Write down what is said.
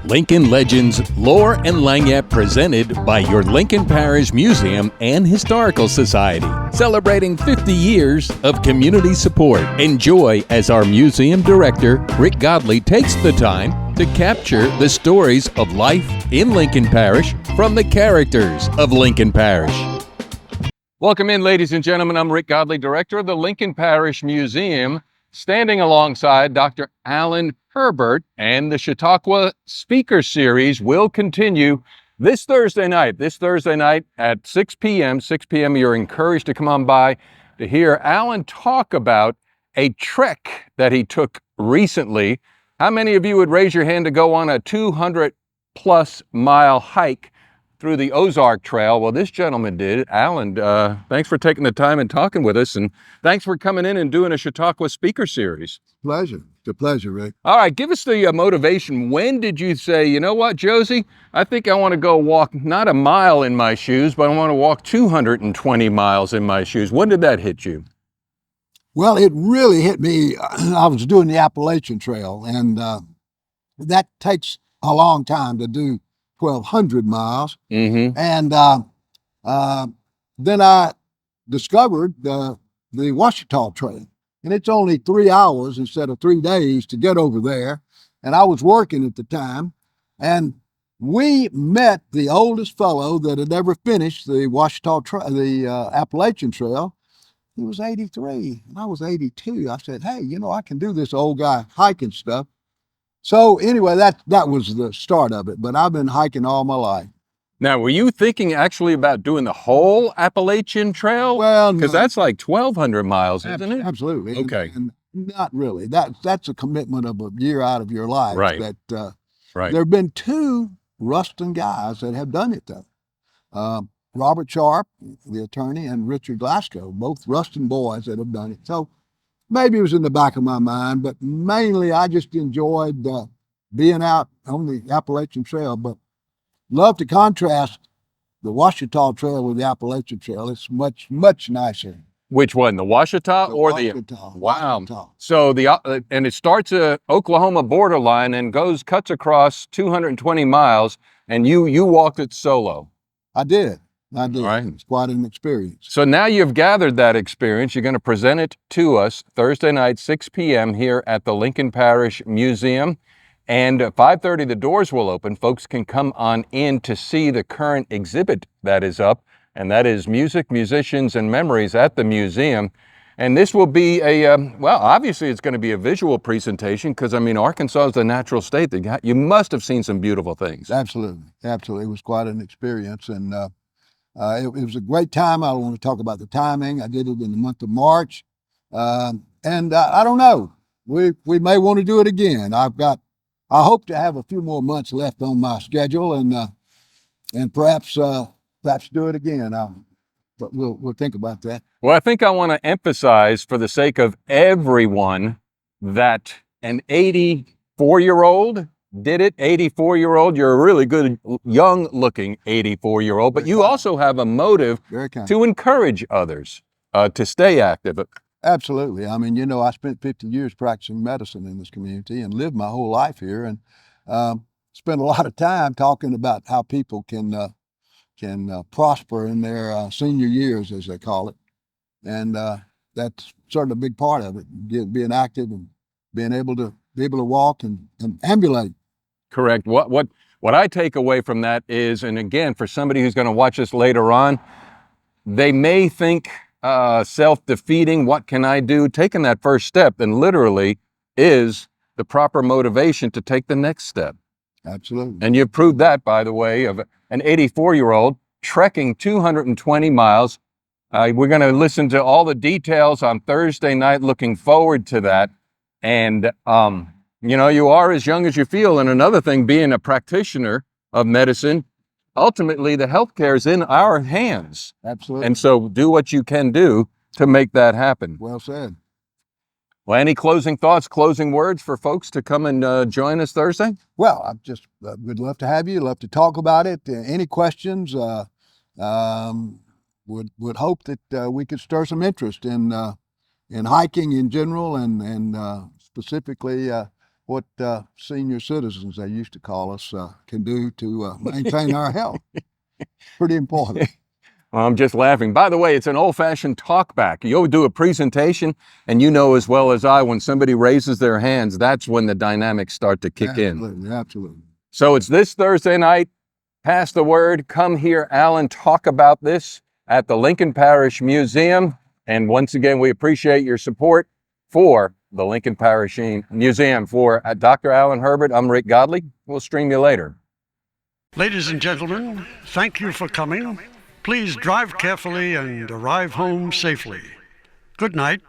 Lincoln Legends, Lore and Lagniappe presented by your Lincoln Parish Museum and Historical Society, celebrating 50 years of community support. Enjoy as our museum director, Rick Godley, takes the time to capture the stories of life in Lincoln Parish from the characters of Lincoln Parish. Welcome in, ladies and gentlemen. I'm Rick Godley, director of the Lincoln Parish Museum, standing alongside Dr. Allen Herbert, and the Chautauqua Speaker Series will continue this Thursday night. This Thursday night at 6 p.m. You're encouraged to come on by to hear Allen talk about a trek that he took recently. How many of you would raise your hand to go on a 200-plus mile hike through the Ozark Trail? Well, this gentleman did. Allen, thanks for taking the time and talking with us, and thanks for coming in and doing a Chautauqua Speaker Series. Pleasure. It's a pleasure, Rick. All right, give us the motivation. When did you say, you know what, Josie, I think I want to go walk not a mile in my shoes, but I want to walk 220 miles in my shoes? When did that hit you? Well, it really hit me. I was doing the Appalachian Trail, and that takes a long time to do 1,200 miles. Mm-hmm. And then I discovered the Ouachita Trail. And it's only 3 hours instead of 3 days to get over there. And I was working at the time. And we met the oldest fellow that had ever finished the Appalachian Trail. He was 83 and I was 82. I said, hey, I can do this old guy hiking stuff. So anyway, that was the start of it. But I've been hiking all my life. Now, were you thinking actually about doing the whole Appalachian Trail? Well, because that's like 1,200 miles, isn't it? Absolutely. Okay. And not really. That's a commitment of a year out of your life. Right. Right. There have been two Ruston guys that have done it, though. Robert Sharp, the attorney, and Richard Glasgow, both Ruston boys that have done it. So maybe it was in the back of my mind, but mainly I just enjoyed being out on the Appalachian Trail. But love to contrast the Ouachita Trail with the Appalachian Trail. It's much, much nicer. Which one, the Ouachita or Ouachita, Wow. Ouachita. So and it starts at Oklahoma borderline and cuts across 220 miles, and you walked it solo. I did. All right. It's quite an experience. So now you've gathered that experience. You're going to present it to us Thursday night, 6 p.m. here at the Lincoln Parish Museum. And at 5:30, the doors will open. Folks can come on in to see the current exhibit that is up, and that is Music, Musicians, and Memories at the Museum. And this will be obviously it's going to be a visual presentation because, Arkansas is the natural state. You must have seen some beautiful things. Absolutely. Absolutely. It was quite an experience. And it was a great time. I don't want to talk about the timing. I did it in the month of March. I don't know. We may want to do it again. I hope to have a few more months left on my schedule and perhaps do it again. But we'll think about that. Well, I think I want to emphasize, for the sake of everyone, that an 84-year-old did it. 84-year-old, you're a really good, young-looking 84-year-old, but you also have a motive to encourage others to stay active. Absolutely. I spent 50 years practicing medicine in this community and lived my whole life here, and spent a lot of time talking about how people can prosper in their senior years, as they call it. And that's certainly a big part of it, being active and being able to walk and ambulate. Correct. What I take away from that is, and again, for somebody who's going to watch this later on, they may think self-defeating, what can I do? Taking that first step, and literally is the proper motivation to take the next step. Absolutely. And you've proved that, by the way, of an 84-year-old trekking 220 miles. We're going to listen to all the details on Thursday night. Looking forward to that. And, you are as young as you feel. And another thing, being a practitioner of medicine, ultimately the healthcare is in our hands. Absolutely. And so do what you can do to make that happen. Well said. Well, any closing thoughts, closing words for folks to come and join us Thursday? Well, I just would love to have you, love to talk about it. Any questions? Would hope that we could stir some interest in hiking in general and specifically what senior citizens, they used to call us, can do to maintain our health. Pretty important. Well, I'm just laughing. By the way, it's an old-fashioned talkback. You'll do a presentation, and you know as well as I, when somebody raises their hands, that's when the dynamics start to kick in. Absolutely. So it's this Thursday night. Pass the word. Come hear Allen talk about this at the Lincoln Parish Museum. And once again, we appreciate your support for the Lincoln Parish Museum. For Dr. Allen Herbert, I'm Rick Godley. We'll stream you later. Ladies and gentlemen, thank you for coming. Please drive carefully and arrive home safely. Good night.